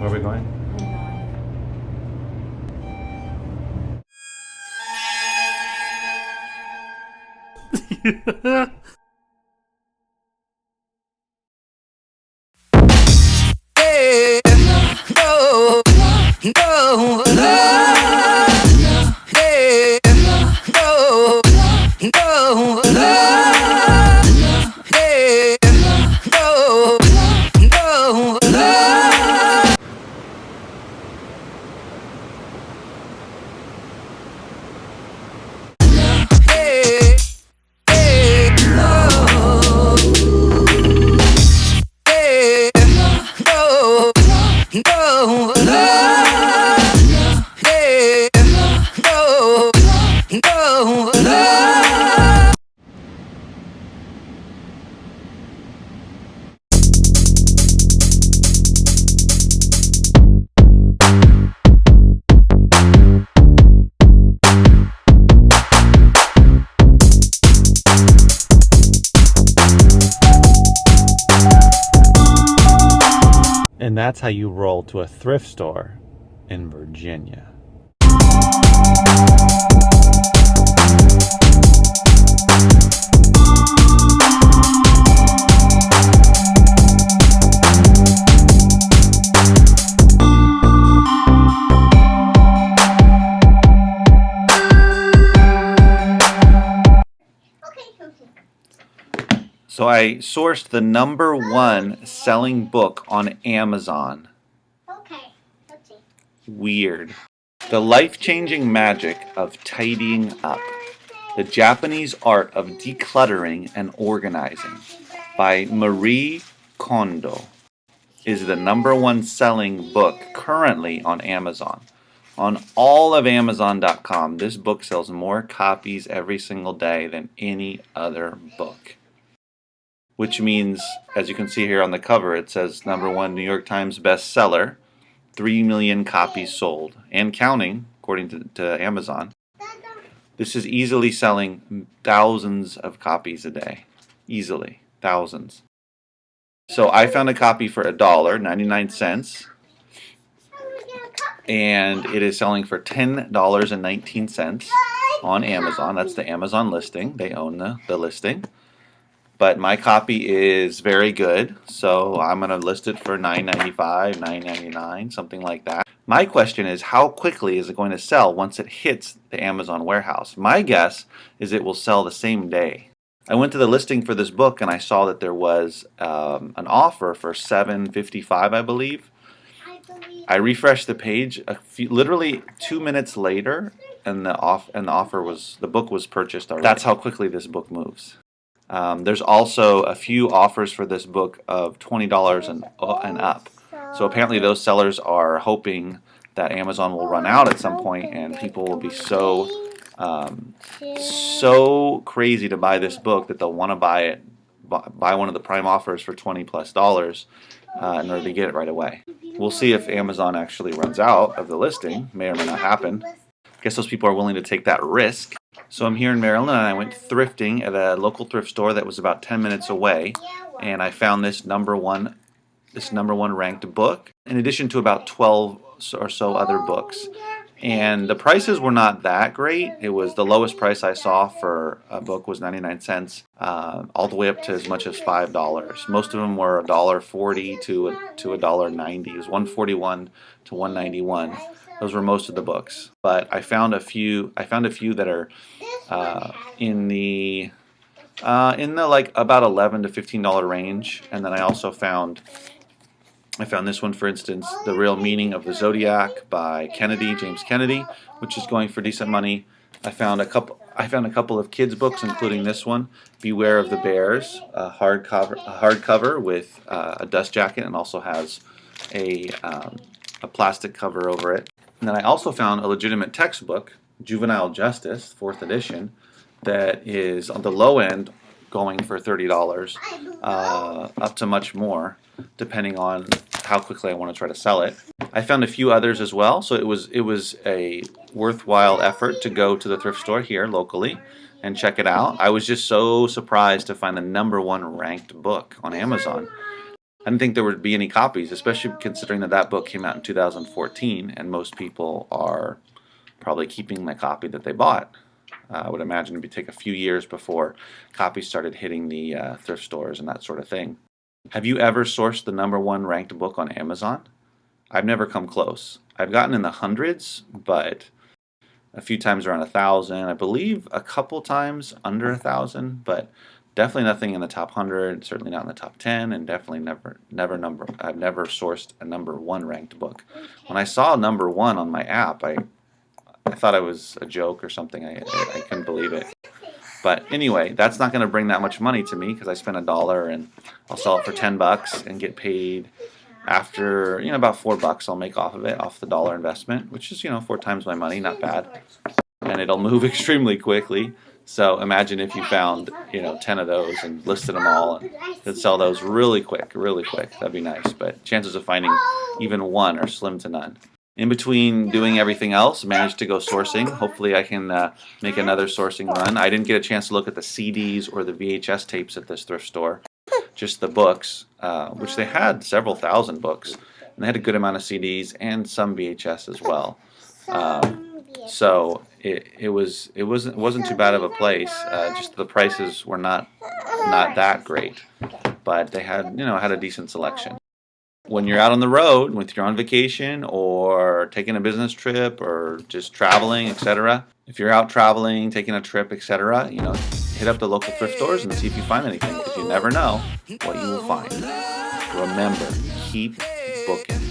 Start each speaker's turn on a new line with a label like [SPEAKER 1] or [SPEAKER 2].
[SPEAKER 1] Where are we going? And that's how you roll to a thrift store in Virginia. So I sourced the #1 selling book on Amazon.
[SPEAKER 2] Okay, let's see.
[SPEAKER 1] Weird. The Life-Changing Magic of Tidying Up. The Japanese Art of Decluttering and Organizing by Marie Kondo is the #1 selling book currently on Amazon. On all of Amazon.com, this book sells more copies every single day than any other book. Which means, as you can see here on the cover, it says #1 New York Times bestseller, 3 million copies sold, and counting, according to Amazon. This is easily selling thousands of copies a day. Easily. Thousands. So I found a copy for $1.99, and it is selling for $10.19 on Amazon. That's the Amazon listing. They own the listing. But my copy is very good, so I'm going to list it for $9.95, $9.99, something like that. My question is, how quickly is it going to sell once it hits the Amazon warehouse? My guess is it will sell the same day. I went to the listing for this book and I saw that there was an offer for $7.55, I believe. I refreshed the page literally 2 minutes later, and the book was purchased already. That's how quickly this book moves. There's also a few offers for this book of $20 and up. So apparently those sellers are hoping that Amazon will run out at some point and people will be so crazy to buy this book that they'll want to buy one of the prime offers for $20+ in order to get it right away. We'll see if Amazon actually runs out of the listing. May or may not happen. I guess those people are willing to take that risk. So I'm here in Maryland and I went thrifting at a local thrift store that was about 10 minutes away, and I found this #1 ranked book, in addition to about 12 or so other books. And the prices were not that great. It was the lowest price I saw for a book was 99 cents, all the way up to as much as $5. Most of them were $1.40 to $1.90. It was $1.41 to $1.91. Those were most of the books, but I found a few that are in the like about $11 to $15 range, and then I also found this one, for instance, The Real Meaning of the Zodiac by James Kennedy, which is going for decent money. I found a couple of kids books, including this one, Beware of the Bears, a hardcover with a dust jacket, and also has a plastic cover over it. And then I also found a legitimate textbook, Juvenile Justice, 4th edition, that is on the low end going for $30, up to much more, depending on how quickly I want to try to sell it. I found a few others as well, so it was a worthwhile effort to go to the thrift store here locally and check it out. I was just so surprised to find the #1 ranked book on Amazon. I didn't think there would be any copies, especially considering that book came out in 2014, and most people are probably keeping the copy that they bought. I would imagine it would take a few years before copies started hitting the thrift stores and that sort of thing. Have you ever sourced the #1 ranked book on Amazon? I've never come close. I've gotten in the hundreds, but a few times around 1,000. I believe a couple times under 1,000, but definitely nothing in the top 100. Certainly not in the top 10, and definitely never. I've never sourced a #1 ranked book. When I saw #1 on my app, I thought it was a joke or something. I couldn't believe it. But anyway, that's not going to bring that much money to me because I spent $1 and I'll sell it for $10 and get paid after about $4 I'll make off of it, off the $1 investment, which is 4 times my money, not bad. And it'll move extremely quickly. So imagine if you found 10 of those and listed them all and could sell those really quick, really quick. That'd be nice. But chances of finding even one are slim to none. In between doing everything else, managed to go sourcing. Hopefully I can make another sourcing run. I didn't get a chance to look at the CDs or the VHS tapes at this thrift store, just the books, which they had several thousand books, and they had a good amount of CDs and some VHS as well. So it wasn't too bad of a place. Just the prices were not that great, but they had had a decent selection. When you're out on the road, if you're on vacation or taking a business trip or just traveling, etc. If you're out traveling, taking a trip, etc., hit up the local thrift stores and see if you find anything, because you never know what you will find. Remember, keep booking.